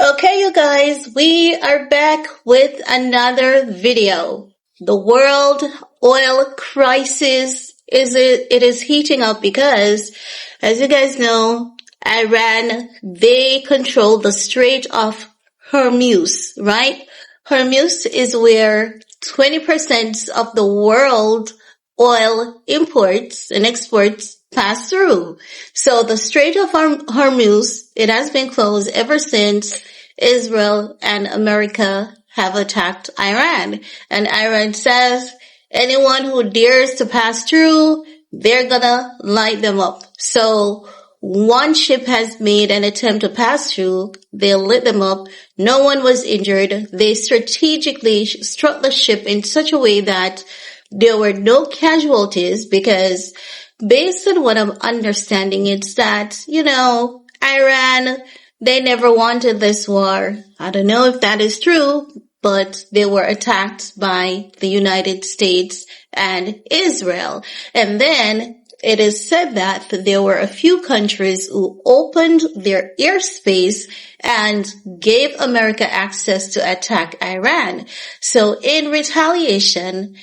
Okay, you guys, we are back with another video. The world oil crisis it is heating up because, as you guys know, Iran, they control the Strait of Hormuz, right? Hormuz is where 20% of the world oil imports and exports pass through. So the Strait of Hormuz, it has been closed ever since Israel and America have attacked Iran. And Iran says anyone who dares to pass through, they're gonna light them up. So one ship has made an attempt to pass through. They lit them up. No one was injured. They strategically struck the ship in such a way that there were no casualties because based on what I'm understanding, it's that, Iran, they never wanted this war. I don't know if that is true, but they were attacked by the United States and Israel. And then it is said that there were a few countries who opened their airspace and gave America access to attack Iran. So in retaliation,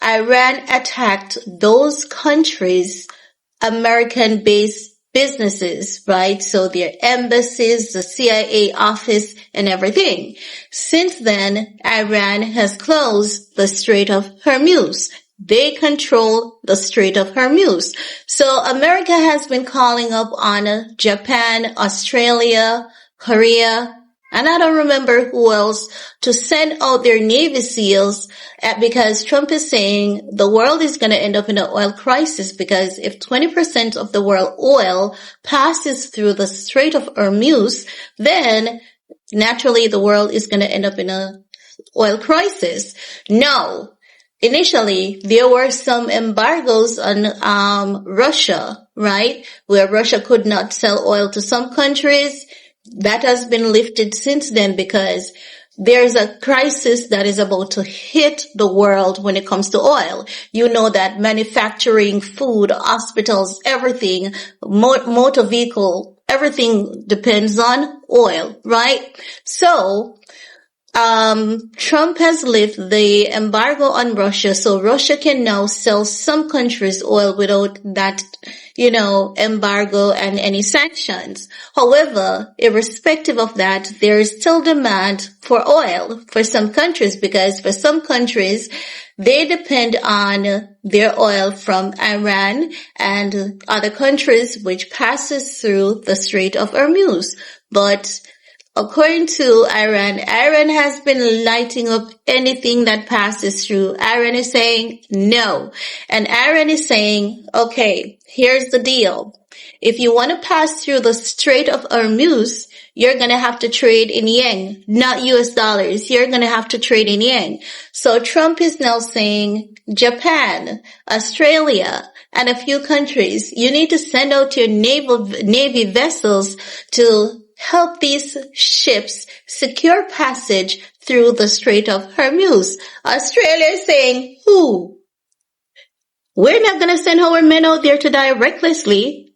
Iran attacked those countries' American-based businesses, right? So their embassies, the CIA office, and everything. Since then, Iran has closed the Strait of Hormuz. They control the Strait of Hormuz. So America has been calling up on Japan, Australia, Korea, and I don't remember who else to send out their Navy SEALs because Trump is saying the world is going to end up in an oil crisis because if 20% of the world oil passes through the Strait of Hormuz, then naturally the world is going to end up in an oil crisis. No. Initially, there were some embargoes on Russia, right? Where Russia could not sell oil to some countries. That has been lifted since then because there's a crisis that is about to hit the world when it comes to oil. You know that manufacturing, food, hospitals, everything, motor vehicle, everything depends on oil, right? So, Trump has lifted the embargo on Russia, so Russia can now sell some countries oil without that, embargo and any sanctions. However, irrespective of that, there is still demand for oil for some countries because for some countries, they depend on their oil from Iran and other countries which passes through the Strait of Hormuz. But according to Iran has been lighting up anything that passes through. Iran is saying no. And Iran is saying, okay, here's the deal. If you want to pass through the Strait of Hormuz, you're going to have to trade in yen, not US dollars. You're going to have to trade in yen. So Trump is now saying Japan, Australia, and a few countries, you need to send out your Navy vessels to help these ships secure passage through the Strait of Hormuz. Australia is saying, who? We're not going to send our men out there to die recklessly.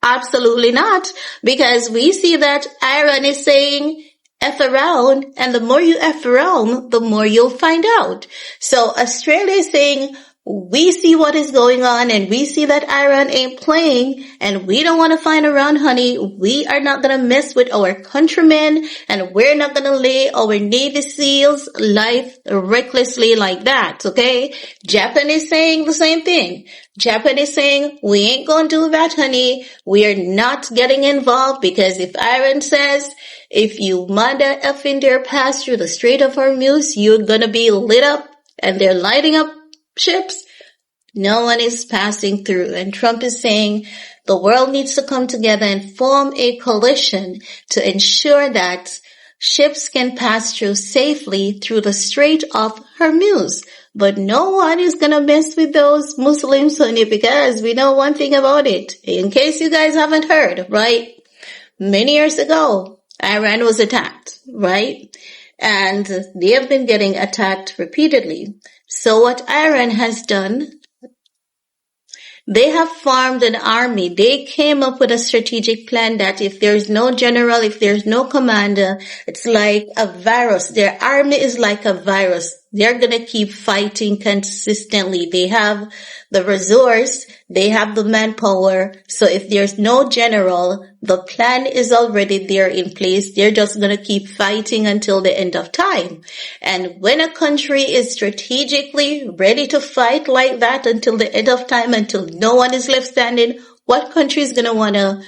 Absolutely not. Because we see that Iran is saying, F around, and the more you F around, the more you'll find out. So Australia is saying, we see what is going on and we see that Iran ain't playing and we don't want to find around, honey. We are not going to mess with our countrymen and we're not going to lay our Navy SEALs' life recklessly like that, okay? Japan is saying the same thing. Japan is saying, we ain't going to do that, honey. We are not getting involved because if Iran says, if you mother effing dare pass through the Strait of Hormuz, you're going to be lit up and they're lighting up ships, no one is passing through. And Trump is saying the world needs to come together and form a coalition to ensure that ships can pass through safely through the Strait of Hormuz. But no one is going to mess with those Muslims, honey, because we know one thing about it. In case you guys haven't heard, right? Many years ago, Iran was attacked, right? And they have been getting attacked repeatedly. So what Iran has done, They have formed an army. They came up with a strategic plan that if there's no general, if there's no commander, it's like a virus. Their army is like a virus. They're going to keep fighting consistently. They have the resource. They have the manpower. So if there's no general, the plan is already there in place. They're just going to keep fighting until the end of time. And when a country is strategically ready to fight like that until the end of time, until no one is left standing, what country is going to want to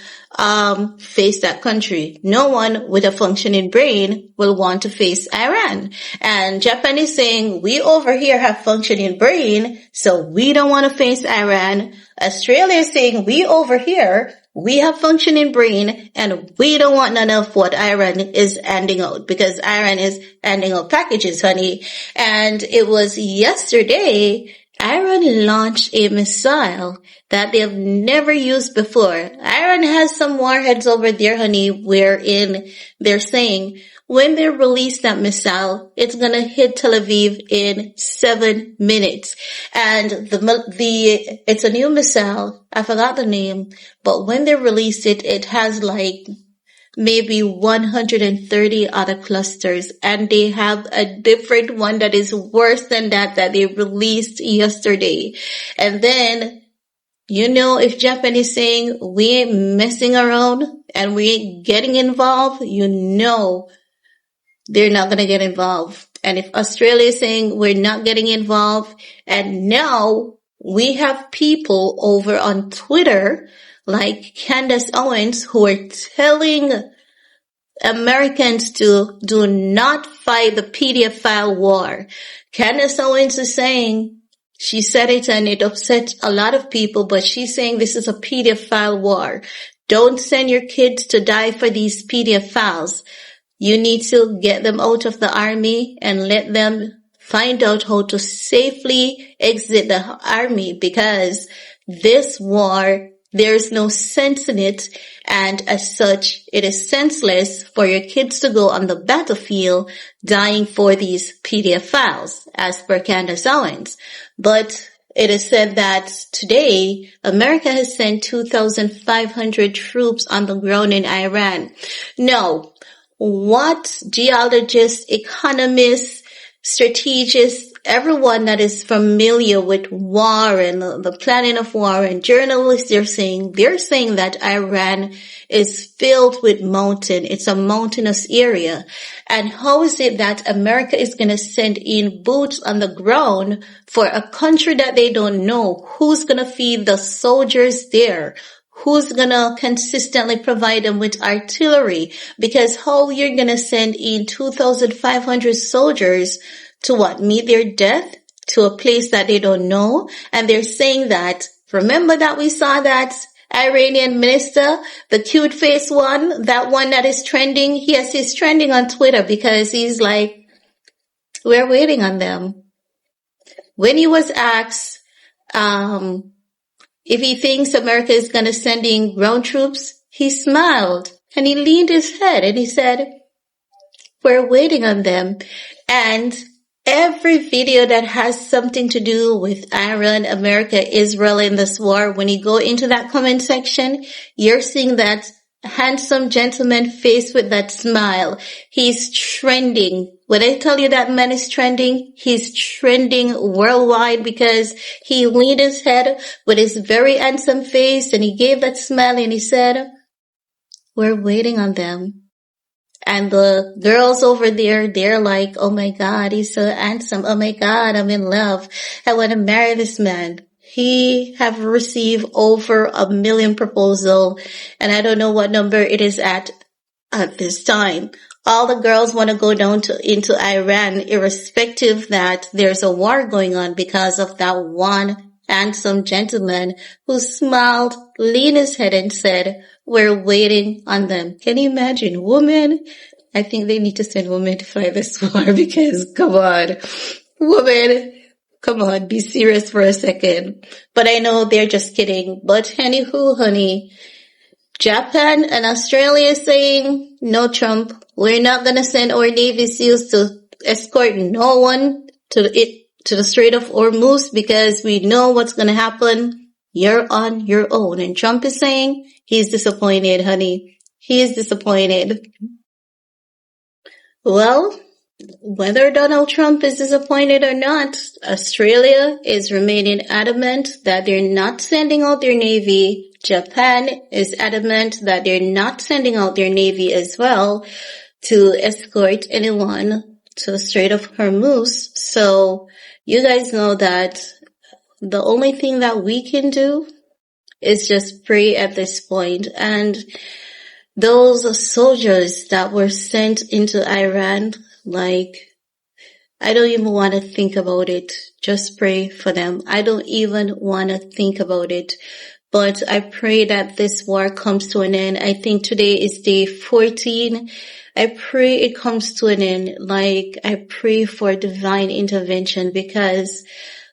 face that country? No one with a functioning brain will want to face Iran. And Japan is saying, we over here have functioning brain, so we don't want to face Iran. Australia is saying, we over here, we have functioning brain, and we don't want none of what Iran is handing out, because Iran is handing out packages, honey. And it was yesterday, Iran launched a missile that they've never used before. Iran has some warheads over there, honey, wherein they're saying when they release that missile, it's gonna hit Tel Aviv in 7 minutes. And it's a new missile. I forgot the name, but when they release it, it has like maybe 130 other clusters, and they have a different one that is worse than that they released yesterday. And then, if Japan is saying we ain't messing around and we ain't getting involved, they're not going to get involved. And if Australia is saying we're not getting involved, and now we have people over on Twitter like Candace Owens who are telling Americans to do not fight the pedophile war. Candace Owens is saying, she said it and it upset a lot of people, but she's saying this is a pedophile war. Don't send your kids to die for these pedophiles. You need to get them out of the army and let them find out how to safely exit the army, because this war, there's no sense in it, and as such, it is senseless for your kids to go on the battlefield dying for these pedophiles, as per Candace Owens. But it is said that today, America has sent 2,500 troops on the ground in Iran. Now, what geologists, economists, strategists, everyone that is familiar with war and the planning of war, and journalists, they're saying that Iran is filled with mountain. It's a mountainous area. And how is it that America is going to send in boots on the ground for a country that they don't know? Who's going to feed the soldiers there? Who's going to consistently provide them with artillery? Because how you're going to send in 2,500 soldiers to what? Meet their death to a place that they don't know? And they're saying that, remember that we saw that Iranian minister, the cute face one, that one that is trending? Yes, he's trending on Twitter because he's like, we're waiting on them. When he was asked, if he thinks America is going to send in ground troops, he smiled and he leaned his head and he said, we're waiting on them. And every video that has something to do with Iran, America, Israel in this war, when you go into that comment section, you're seeing that handsome gentleman face with that smile. He's trending. When I tell you that man is trending, he's trending worldwide because he leaned his head with his very handsome face and he gave that smile and he said, we're waiting on them. And the girls over there, they're like, oh my God, he's so handsome. Oh my God, I'm in love. I want to marry this man. He have received over 1 million proposal, and I don't know what number it is at this time. All the girls want to go down into Iran, irrespective that there's a war going on, because of that one handsome gentleman who smiled, leaned his head and said, we're waiting on them. Can you imagine? Women, I think they need to send women to fight this war because, come on, women, come on, be serious for a second. But I know they're just kidding. But anywho, honey, Japan and Australia is saying, no, Trump, we're not going to send our Navy SEALs to escort no one to the Strait of Hormuz because we know what's going to happen. You're on your own. And Trump is saying he's disappointed, honey. He is disappointed. Well, whether Donald Trump is disappointed or not, Australia is remaining adamant that they're not sending out their navy. Japan is adamant that they're not sending out their navy as well to escort anyone to the Strait of Hormuz. So you guys know that the only thing that we can do is just pray at this point. And those soldiers that were sent into Iran, like, I don't even want to think about it. Just pray for them. I don't even want to think about it. But I pray that this war comes to an end. I think today is day 14. I pray it comes to an end. Like, I pray for divine intervention, because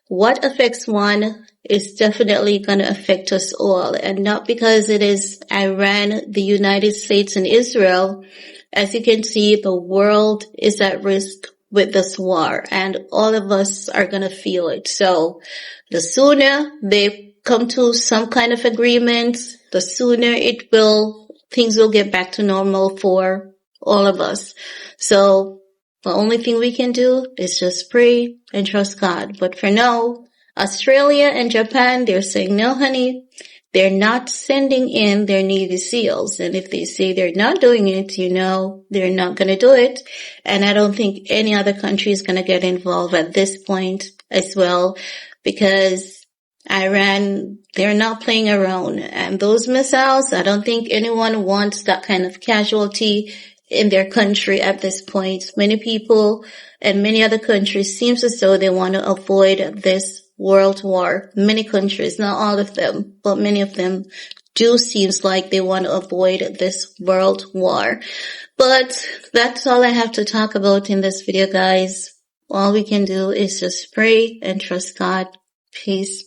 what affects one is definitely going to affect us all. And not because it is Iran, the United States, and Israel. As you can see, the world is at risk with this war, and all of us are going to feel it. So the sooner they come to some kind of agreement, the sooner things will get back to normal for all of us. So the only thing we can do is just pray and trust God. But for now, Australia and Japan, they're saying, no, honey, they're not sending in their Navy SEALs. And if they say they're not doing it, you know, they're not going to do it. And I don't think any other country is going to get involved at this point as well, because Iran, they're not playing around. And those missiles, I don't think anyone wants that kind of casualty in their country at this point. Many people and many other countries seems as though they want to avoid this world war. Many countries, not all of them, but many of them do seems like they want to avoid this world war. But that's all I have to talk about in this video, guys. All we can do is just pray and trust God. Peace.